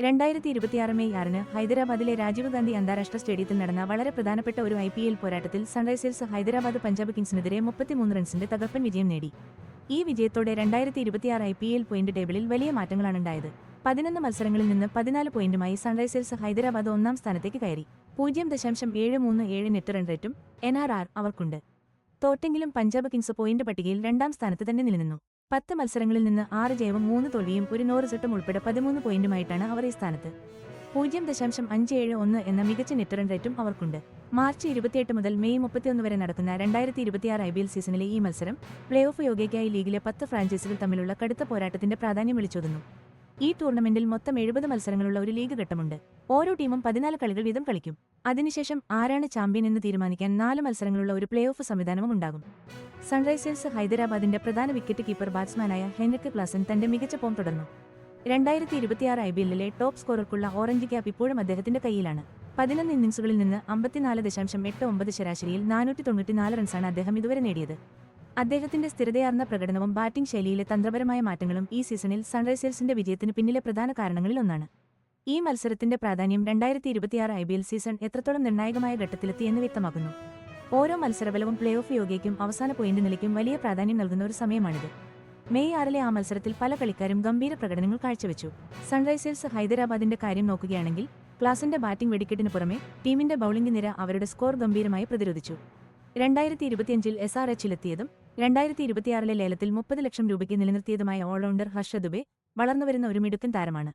2026 May 6-ന് ഹൈദരാബാദിലെ രാജീവ് ഗാന്ധി അന്താരാഷ്ട്ര സ്റ്റേഡിയത്തിൽ നടന്ന വളരെ പ്രധാനപ്പെട്ട ഒരു IPL പോരാട്ടത്തിൽ സൺറൈസേഴ്സ് ഹൈദരാബാദ് പഞ്ചാബ് കിങ്സിനെതിരെ 33 റൺസിന്റെ തകർപ്പൻ വിജയം നേടി. ഈ വിജയത്തോടെ 2026 IPL പോയിന്റ് ടേബിളിൽ വലിയ മാറ്റങ്ങളാണുണ്ടായത്. 11 മത്സരങ്ങളിൽ നിന്ന് 14 പോയിന്റുമായി സൺറൈസേഴ്സ് ഹൈദരാബാദ് ഒന്നാം സ്ഥാനത്തേക്ക് കയറി. 0.737 നെറ്റ് റൺ റേറ്റും NRR അവർക്കുണ്ട്. തോറ്റെങ്കിലും പഞ്ചാബ് കിങ്സ് പോയിന്റ് പട്ടികയിൽ രണ്ടാം സ്ഥാനത്ത് തന്നെ നിലനിന്നു. 10 മത്സരങ്ങളിൽ നിന്ന് 6 ജയവും 3 തോൽവിയും ഒരു 100 റിസൾട്ടും ഉൾപ്പെടെ 13 പോയിന്റുമായിട്ടാണ് അവർ ഈ സ്ഥാനത്ത്. 0.571 എന്ന മികച്ച നെറ്റ് റൺ റേറ്റും അവർക്കുണ്ട്. മാർച്ച് 28 മുതൽ മെയ് 31 വരെ നടക്കുന്ന 2026 IPL സീസണിലെ ഈ മത്സരം പ്ലേ ഓഫ് യോഗ്യതയ്ക്കായി ലീഗിലെ 10 ഫ്രാഞ്ചൈസികൾ തമ്മിലുള്ള കടുത്ത പോരാട്ടത്തിന്റെ പ്രാധാന്യം വിളിച്ചോതുന്നു. ഈ ടൂർണമെന്റിൽ മൊത്തം 70 മത്സരങ്ങളുള്ള ഒരു ലീഗ് ഘട്ടമുണ്ട്. ഓരോ ടീമും 14 കളികൾ വീതം കളിക്കും. അതിനുശേഷം ആരാണ് ചാമ്പ്യൻ എന്ന് തീരുമാനിക്കാൻ 4 മത്സരങ്ങളുള്ള ഒരു പ്ലേ ഓഫ് സംവിധാനവും ഉണ്ടാകും. സൺറൈസേഴ്സ് ഹൈദരാബാദിന്റെ പ്രധാന വിക്കറ്റ് കീപ്പർ ബാറ്റ്സ്മാനായ ഹെൻറിക് ക്ലാസൻ തന്റെ മികച്ച ഫോം തുടർന്നു. 2026 IPLിലെ ടോപ്പ് സ്കോറർക്കുള്ള ഓറഞ്ച് ക്യാപ്പ് ഇപ്പോഴും അദ്ദേഹത്തിന്റെ കയ്യിലാണ്. 11 ഇന്നിംഗ്സുകളിൽ നിന്ന് 54.89 ശരാശരിയിൽ 494 റൺസാണ് അദ്ദേഹം ഇതുവരെ നേടിയത്. അദ്ദേഹത്തിന്റെ സ്ഥിരതയാർന്ന പ്രകടനവും ബാറ്റിംഗ് ശൈലിയിലെ തന്ത്രപരമായ മാറ്റങ്ങളും ഈ സീസണിൽ സൺറൈസേഴ്സിന്റെ വിജയത്തിന് പിന്നിലെ പ്രധാന കാരണങ്ങളിൽ ഒന്നാണ്. ഈ മത്സരത്തിന്റെ പ്രാധാന്യം 2026 IPL സീസൺ എത്രത്തോളം നിർണായകമായ ഘട്ടത്തിലെത്തിയെന്ന് വ്യക്തമാക്കുന്നു. ഓരോ മത്സരഫലവും പ്ലേ ഓഫ് യോഗ്യതയ്ക്കും അവസാന പോയിന്റ് നിലയ്ക്കും വലിയ പ്രാധാന്യം നൽകുന്ന ഒരു സമയമാണിത്. മെയ് 6-ലെ ആ മത്സരത്തിൽ പല കളിക്കാരും ഗംഭീര പ്രകടനങ്ങൾ കാഴ്ചവെച്ചു. സൺറൈസേഴ്സ് ഹൈദരാബാദിന്റെ കാര്യം നോക്കുകയാണെങ്കിൽ ക്ലാസിന്റെ ബാറ്റിംഗ് വെടിക്കെട്ടിന് പുറമെ ടീമിന്റെ ബൌളിംഗ് നിര അവരുടെ സ്കോർ ഗംഭീരമായി പ്രതിരോധിച്ചു. 2025-ൽ SRHലെത്തിയതും 2026-ലെ ലേലത്തിൽ 30 ലക്ഷം രൂപയ്ക്ക് നിലനിർത്തിയതുമായ ഓൾറൗണ്ടർ ഹർഷ ദുബെ വളർന്നുവരുന്ന ഒരു മിടുക്കൻ താരമാണ്.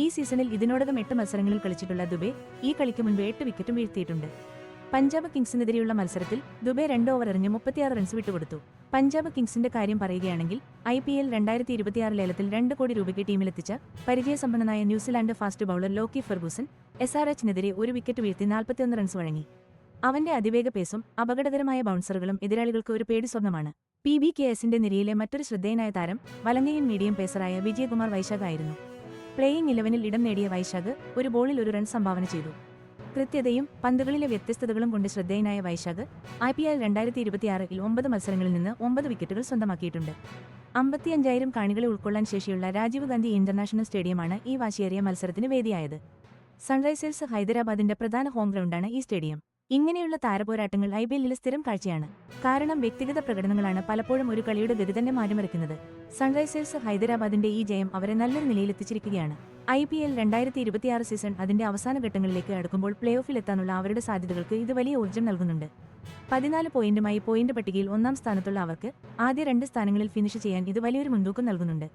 ഈ സീസണിൽ ഇതിനോടകം 8 മത്സരങ്ങളിൽ കളിച്ചിട്ടുള്ള ദുബെ ഈ കളിക്ക് മുൻപ് 8 വിക്കറ്റും വീഴ്ത്തിയിട്ടുണ്ട്. പഞ്ചാബ് കിങ്സിനെതിരെയുള്ള മത്സരത്തിൽ ദുബെ 2 ഓവർ എറിഞ്ഞ് 36 റൺസ് വിട്ടുകൊടുത്തു. പഞ്ചാബ് കിങ്സിന്റെ കാര്യം പറയുകയാണെങ്കിൽ IPL 2026 ലേലത്തിൽ 2 കോടി രൂപയ്ക്ക് ടീമിലെത്തിച്ച പരിചയസമ്പന്നനായ New Zealand fast bowler Lockie Ferguson SRHനെതിരെ ഒരു വിക്കറ്റ് വീഴ്ത്തി 41 റൺസ് വഴങ്ങി. അവന്റെ അതിവേഗ പേസും അപകടകരമായ ബൗൺസറുകളും എതിരാളികൾക്ക് ഒരു പേടി സ്വപ്നമാണ്. PBKSന്റെ നിരയിലെ മറ്റൊരു ശ്രദ്ധേയനായ താരം വലങ്കയൻ മീഡിയം പേസറായ വിജയകുമാർ വൈശാഖ് ആയിരുന്നു. പ്ലേയിംഗ് 11-ൽ ഇടം നേടിയ വൈശാഖ് ഒരു ബോളിൽ ഒരു റൺ സംഭാവന ചെയ്തു. കൃത്യതയും പന്തുകളിലെ വ്യത്യസ്തതകളും കൊണ്ട് ശ്രദ്ധേയനായ വൈശാഖ് IPL 2026-ൽ 9 മത്സരങ്ങളിൽ നിന്ന് 9 വിക്കറ്റുകൾ സ്വന്തമാക്കിയിട്ടുണ്ട്. 55,000 കാണികളെ ഉൾക്കൊള്ളാൻ ശേഷിയുള്ള രാജീവ് ഗാന്ധി ഇന്റർനാഷണൽ സ്റ്റേഡിയമാണ് ഈ വാശിയേറിയ മത്സരത്തിന് വേദിയായത്. സൺറൈസേഴ്സ് ഹൈദരാബാദിന്റെ പ്രധാന ഹോം ഗ്രൗണ്ടാണ് ഈ സ്റ്റേഡിയം. ഇങ്ങനെയുള്ള താരപോരാട്ടങ്ങൾ IPLിലെ സ്ഥിരം കാഴ്ചയാണ്. കാരണം വ്യക്തിഗത പ്രകടനങ്ങളാണ് പലപ്പോഴും ഒരു കളിയുടെ ഗതി തന്നെ മാറ്റിമറിക്കുന്നത്. സൺറൈസേഴ്സ് ഹൈദരാബാദിന്റെ ഈ ജയം അവരെ നല്ലൊരു നിലയിലെത്തിച്ചിരിക്കുകയാണ്. IPL 2026 സീസൺ അതിന്റെ അവസാന ഘട്ടങ്ങളിലേക്ക് അടുക്കുമ്പോൾ പ്ലേ ഓഫിലെത്താനുള്ള അവരുടെ സാധ്യതകൾക്ക് ഇത് വലിയ ഊർജ്ജം നൽകുന്നുണ്ട്. 14 പോയിന്റുമായി പോയിന്റ് പട്ടികയിൽ ഒന്നാം സ്ഥാനത്തുള്ള അവർക്ക് ആദ്യ 2 സ്ഥാനങ്ങളിൽ ഫിനിഷ് ചെയ്യാൻ ഇത് വലിയൊരു മുൻതൂക്കം നൽകുന്നുണ്ട്.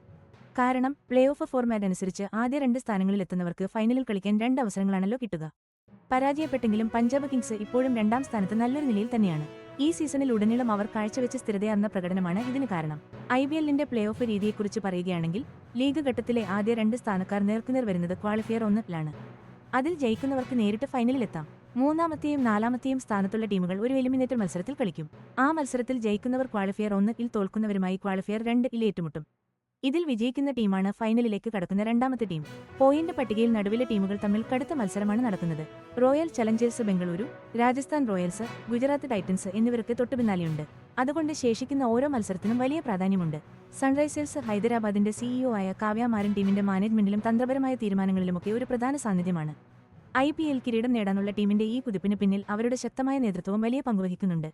കാരണം പ്ലേ ഓഫ് ഫോർമാറ്റ് അനുസരിച്ച് ആദ്യ 2 സ്ഥാനങ്ങളിൽ എത്തുന്നവർക്ക് ഫൈനലിൽ കളിക്കാൻ 2 അവസരങ്ങളാണല്ലോ കിട്ടുക. പരാജയപ്പെട്ടെങ്കിലും പഞ്ചാബ് കിങ്സ് ഇപ്പോഴും രണ്ടാം സ്ഥാനത്ത് നല്ലൊരു നിലയിൽ തന്നെയാണ്. ഈ സീസണിൽ ഉടനീളം അവർ കാഴ്ചവെച്ച സ്ഥിരതയാർന്ന പ്രകടനമാണ് ഇതിന് കാരണം. IPLിന്റെ പ്ലേ ഓഫ് രീതിയെക്കുറിച്ച് പറയുകയാണെങ്കിൽ ലീഗ് ഘട്ടത്തിലെ ആദ്യ 2 സ്ഥാനക്കാർ നേർക്കുനേർ വരുന്നത് ക്വാളിഫയർ 1-ലാണ്. അതിൽ ജയിക്കുന്നവർക്ക് നേരിട്ട് ഫൈനലിലെത്താം. മൂന്നാമത്തെയും 4-മത്തെയും സ്ഥാനത്തുള്ള ടീമുകൾ ഒരു എലിമിനേറ്റർ മത്സരത്തിൽ കളിക്കും. ആ മത്സരത്തിൽ ജയിക്കുന്നവർ ക്വാളിഫയർ 1-ൽ തോൽക്കുന്നവരുമായി ക്വാളിഫയർ 2-ൽ ഏറ്റുമുട്ടും. ഇതിൽ വിജയിക്കുന്ന ടീമാണ് ഫൈനലിലേക്ക് കടക്കുന്ന രണ്ടാമത്തെ ടീം. പോയിന്റ് പട്ടികയിൽ നടുവിലെ ടീമുകൾ തമ്മിൽ കടുത്ത മത്സരമാണ് നടക്കുന്നത്. Royal Challengers Bengaluru, Rajasthan Royals, Gujarat Titans എന്നിവർക്ക് തൊട്ടുപിന്നാലെയുണ്ട്. അതുകൊണ്ട് ശേഷിക്കുന്ന ഓരോ മത്സരത്തിനും വലിയ പ്രാധാന്യമുണ്ട്. സൺറൈസേഴ്സ് ഹൈദരാബാദിന്റെ CEO ആയ കാവ്യ മാരൻ ടീമിന്റെ മാനേജ്മെന്റിലും തന്ത്രപരമായ തീരുമാനങ്ങളിലുമൊക്കെ ഒരു പ്രധാന സാന്നിധ്യമാണ്. IPL കിരീടം നേടാനുള്ള ടീമിന്റെ ഈ കുതിപ്പിന് പിന്നിൽ അവരുടെ ശക്തമായ നേതൃത്വവും വലിയ പങ്കുവഹിക്കുന്നുണ്ട്.